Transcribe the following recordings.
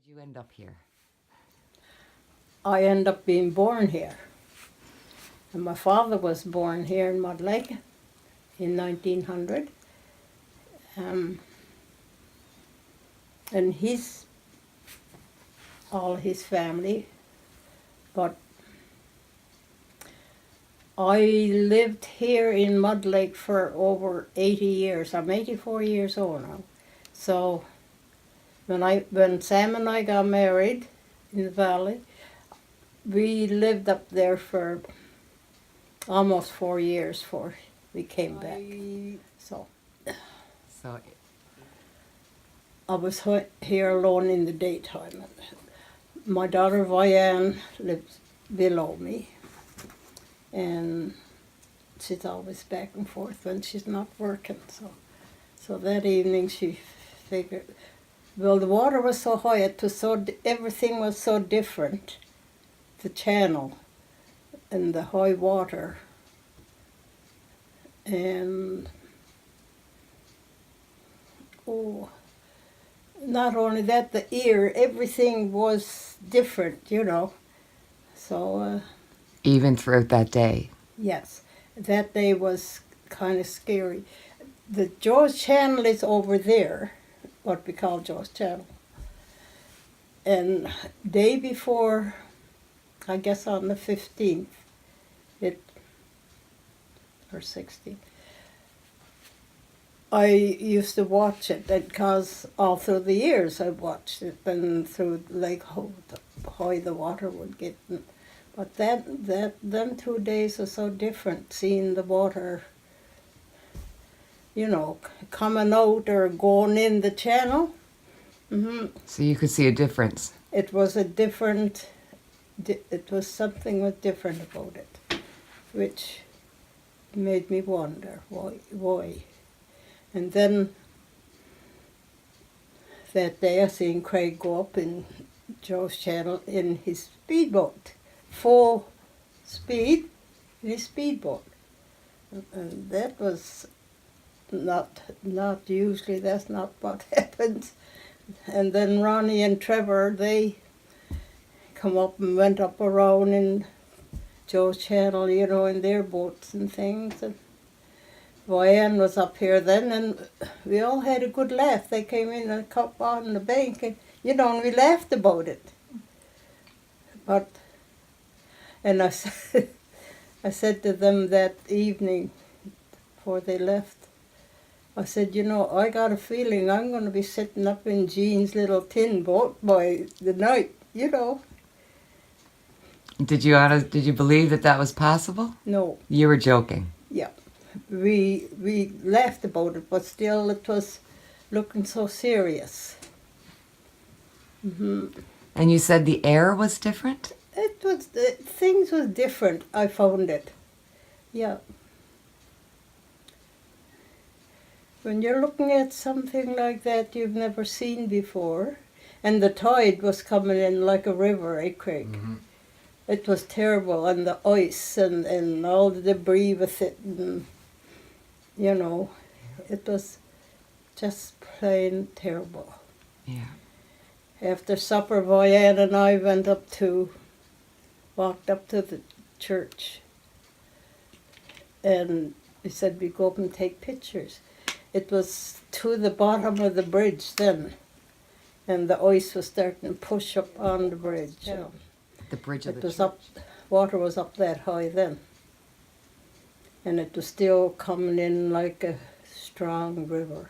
Did you end up here? I ended up being born here. And my father was born here in Mud Lake in 1900. And all his family. But I lived here in Mud Lake for over 80 years. I'm 84 years old now. So when Sam and I got married in the valley, we lived up there for almost 4 years before we came back. So So, I was here alone in the daytime. My daughter Vianne lives below me, and she's always back and forth when she's not working. So that evening she figured, well, the water was so high, everything was so different. The channel and the high water, and not only that, the ear, everything was different, So, even throughout that day? yes, that day was kind of scary. The Joe's Channel is over there, what we call Joe's Channel. And day before, I guess on the 15th, or 16th, I used to watch it because all through the years I watched it, and through like how high the water would get. But them 2 days are so different, seeing the water, coming out or going in the channel. So you could see a difference? It was it was something was different about it, which made me wonder why. And then that day I seen Craig go up in Joe's Channel in his speedboat, full speed in his speedboat. And that was not usually, that's not what happens. And then Ronnie and Trevor, they come up and went up around in Joe's Channel, in their boats and things. And Vianne was up here then, and we all had a good laugh. They came in and come on the bank, and and we laughed about it. And I said to them that evening before they left, I said, I got a feeling I'm going to be sitting up in Jean's little tin boat by the night, Did you believe that was possible? No. You were joking? Yeah. We laughed about it, but still it was looking so serious. And you said the air was different? Things was different, I found it. Yeah. When you're looking at something like that you've never seen before, and the tide was coming in like a river, Craig? Mm-hmm. It was terrible, and the ice and all the debris with it, and, it was just plain terrible. Yeah. After supper, Vianne and I walked up to the church, and we said we'd go up and take pictures. It was to the bottom of the bridge then, and the ice was starting to push up on the bridge. Yeah. The bridge of it the was church. Up, water was up that high then, and it was still coming in like a strong river.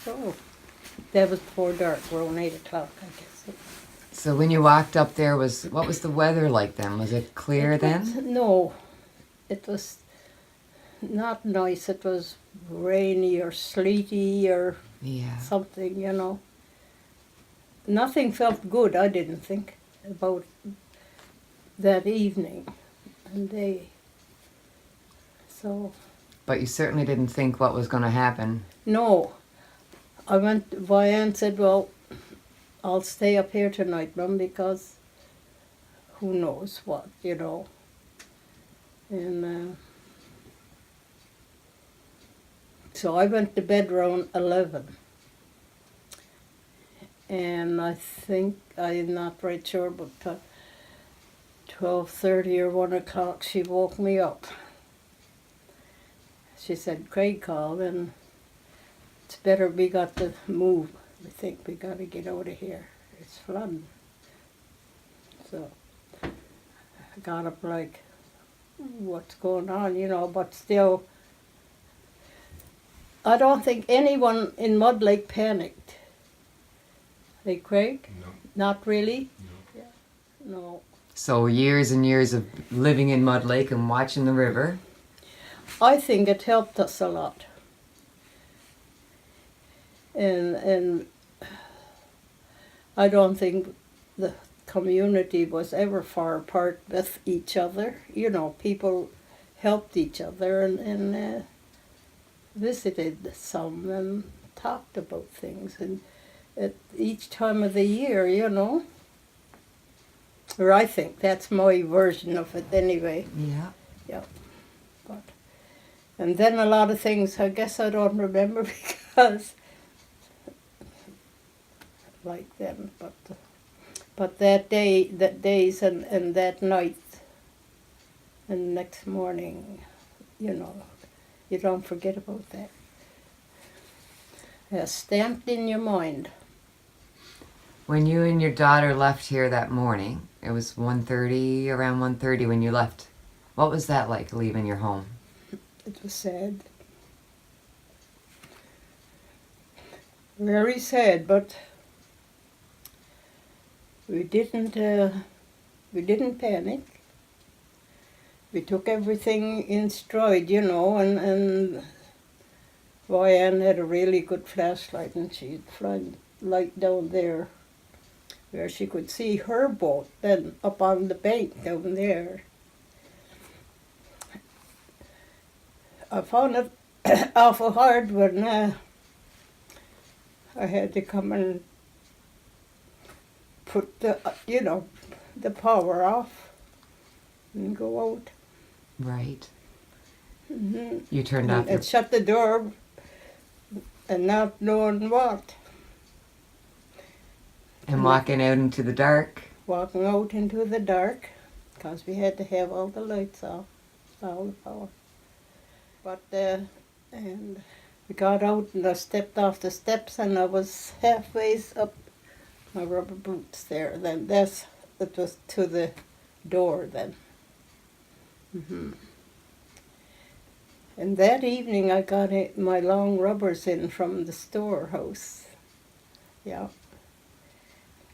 So that was before dark, around 8 o'clock, I guess. So when you walked up there, what was the weather like then? Was it clear then? No, it was not nice. It was rainy or sleety or something, Nothing felt good, I didn't think, about that evening and day. So. But you certainly didn't think what was going to happen. No. Vianne said, well, I'll stay up here tonight, Mum, because who knows what, And so I went to bed around 11. And I think, I'm not right sure, but 12:30 or 1 o'clock she woke me up. She said, Craig called and it's better we got to move. I think we got to get out of here. It's flooding. So I got up like, what's going on, you know, but still, I don't think anyone in Mud Lake panicked. Hey, Craig? No. Not really? No. Yeah. No. So years and years of living in Mud Lake and watching the river. I think it helped us a lot. And I don't think the community was ever far apart with each other. You know, people helped each other and visited some and talked about things. And at each time of the year, you know. Or I think that's my version of it anyway. Yeah. Yeah. But, and then a lot of things I guess I don't remember because like them. But that day, that days and that night and next morning, you know, you don't forget about that. It's stamped in your mind. When you and your daughter left here that morning, it was 1:30, around 1:30 when you left. What was that like, leaving your home? It was sad. Very sad, but we didn't panic. We took everything in stride, you know, and Marion had a really good flashlight and she'd find light down there where she could see her boat then up on the bank down there. I found it awful hard when I had to come and put the, you know, the power off and go out. Right. Mm-hmm. You turned off your... And shut the door and not knowing what. And walking out into the dark. Walking out into the dark because we had to have all the lights off, all the power. But and we got out and I stepped off the steps and I was halfway up my rubber boots there. Then it was to the door then. Mm-hmm. And that evening I got my long rubbers in from the storehouse. Yeah.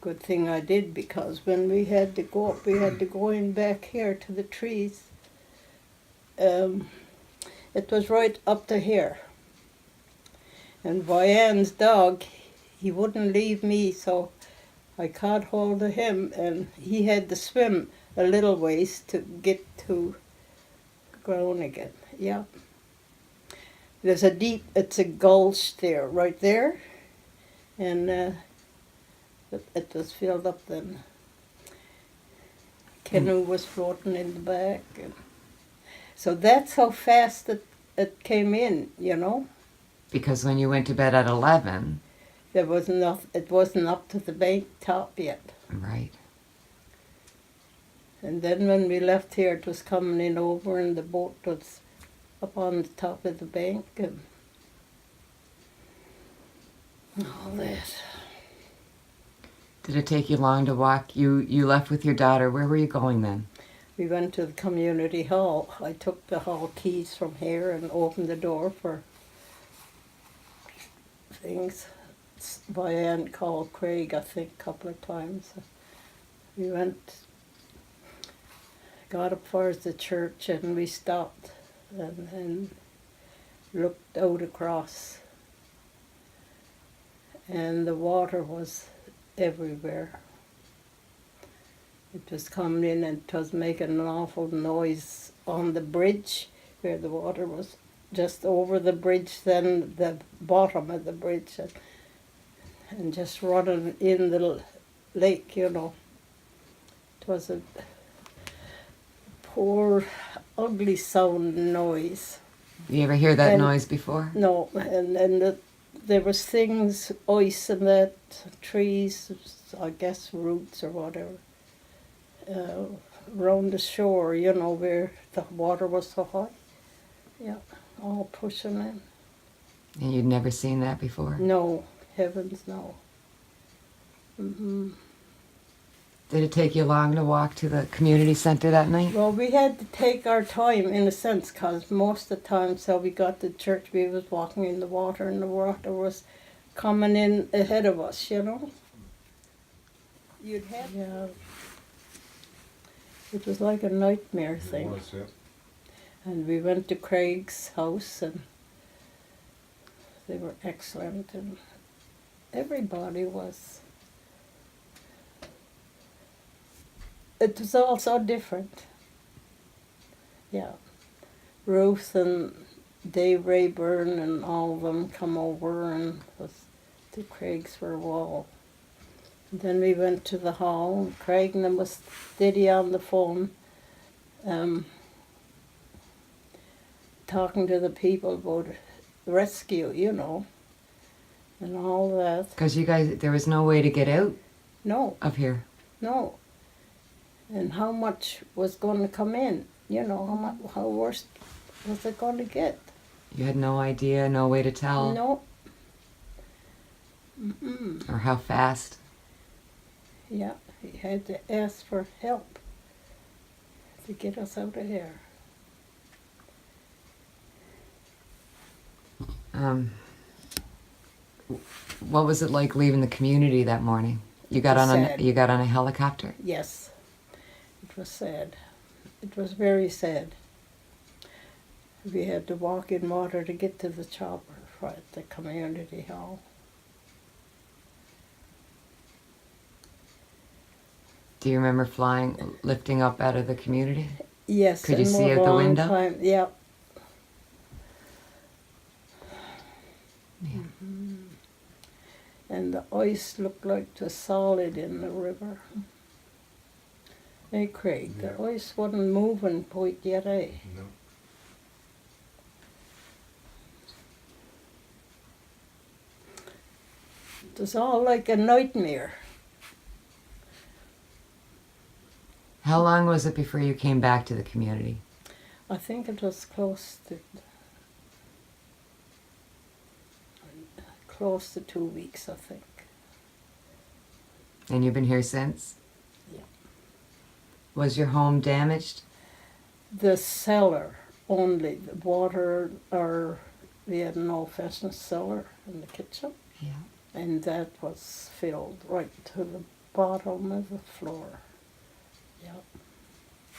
Good thing I did because when we had to go up, we had to go in back here to the trees. It was right up to here. And Vianne's dog, he wouldn't leave me, so I caught hold of him and he had to swim a little ways to get to ground again. Yeah. There's it's a gulch there, right there. And it was filled up then. Canoe was floating in the back. And so that's how fast it came in, you know. Because when you went to bed at 11... There was it wasn't up to the bank top yet. Right. And then when we left here, it was coming in over and the boat was up on the top of the bank and all that. Did it take you long to walk? You left with your daughter. Where were you going then? We went to the community hall. I took the hall keys from here and opened the door for things. Vianne called Craig, I think, a couple of times. We went, got up far as the church and we stopped and looked out across. And the water was everywhere. It was coming in and it was making an awful noise on the bridge where the water was just over the bridge, then the bottom of the bridge, and just running in the lake, you know. It was a poor, ugly sound noise. You ever hear that noise before? No, and there was things, ice and that, trees, I guess roots or whatever, around the shore, you know, where the water was so high. Yeah, all pushing in. And you'd never seen that before? No, heavens no. Did it take you long to walk to the community center that night? Well, we had to take our time in a sense, because most of the time, so we got to church, we was walking in the water, and the water was coming in ahead of us, you know. You'd have, yeah. It was like a nightmare thing. It was, yeah. And we went to Craig's house, and they were excellent, and everybody was. It was all so different. Yeah. Ruth and Dave Rayburn and all of them come over and was to Craig's for a while. And then we went to the hall, and Craig and them was steady on the phone, talking to the people about rescue, you know, and all that. Because you guys, there was no way to get out No, of here. no. And how much was going to come in, you know, how worse was it going to get? You had no idea, no way to tell? No. Or how fast? Yeah, he had to ask for help to get us out of here. What was it like leaving the community that morning? You got on Sad. you got on a helicopter. Yes, it was sad. It was very sad. We had to walk in water to get to the chopper right at the community hall. Do you remember lifting up out of the community? Yes, Could you and see more out the long window? Time. Yeah. Yeah. And the ice looked like it was solid in the river. Hey, Craig, Yeah. the ice wasn't moving quite yet, eh? No. It was all like a nightmare. How long was it before you came back to the community? I think it was close to 2 weeks, I think. And you've been here since? Yeah. Was your home damaged? The cellar only, the water, or we had an old-fashioned cellar in the kitchen, Yeah. and that was filled right to the bottom of the floor. Yeah.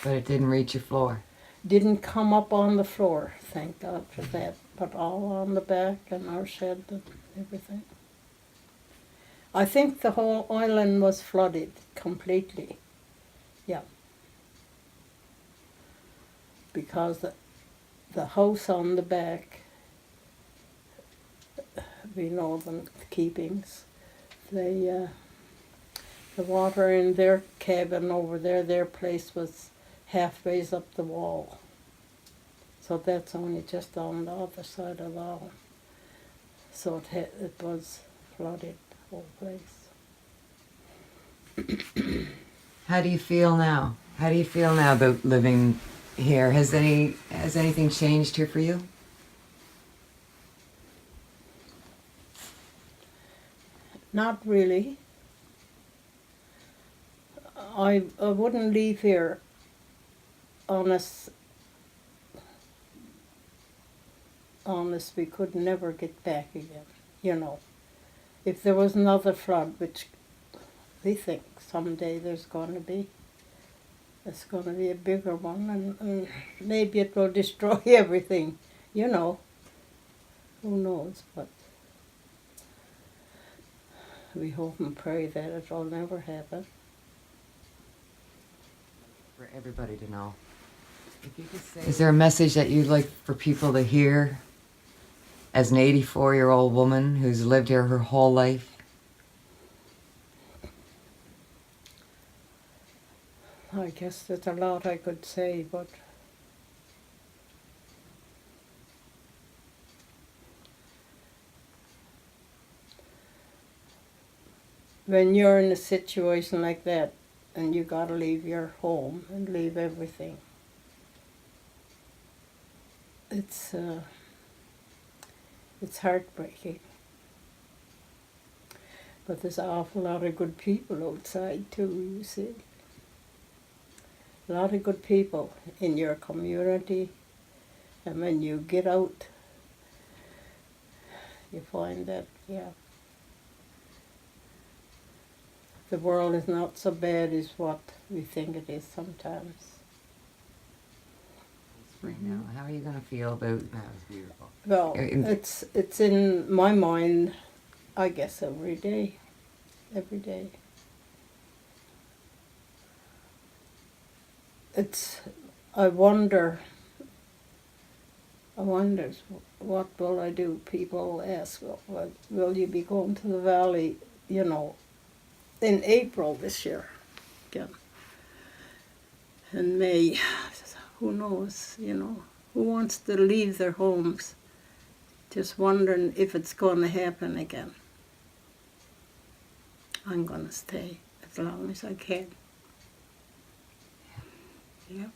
But it didn't reach your floor. Didn't come up on the floor, thank God for that, but all on the back and our shed and everything. I think the whole island was flooded completely. Yeah. Because the house on the back, we know them keepings, the water in their cabin over there, their place was halfway up the wall. So that's only just on the other side of the wall. So it was flooded, the whole place. How do you feel now? How do you feel now about living here? Has anything changed here for you? Not really. I wouldn't leave here honest we could never get back again, you know. If there was another flood, which we think someday there's going to be, it's going to be a bigger one, and maybe it will destroy everything, you know. Who knows, but we hope and pray that it will never happen. For everybody to know. Is there a message that you'd like for people to hear as an 84-year-old woman who's lived here her whole life? I guess there's a lot I could say, but when you're in a situation like that and you gotta leave your home and leave everything, it's heartbreaking. But there's an awful lot of good people outside too, you see. A lot of good people in your community, and when you get out, you find that, yeah, the world is not so bad as what we think it is sometimes. Right now, how are you going to feel about that? Was beautiful. Well, it's in my mind, I guess, every day. Every day. I wonder, what will I do? People ask, well, will you be going to the valley, in April this year again? In May, who knows, who wants to leave their homes? Just wondering if it's going to happen again. I'm going to stay as long as I can. Yep.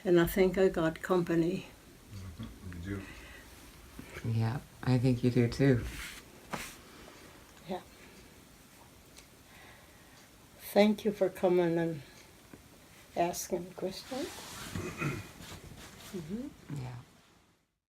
And I think I got company. You do. Yeah, I think you do too. Yeah. Thank you for coming and asking questions. Yeah.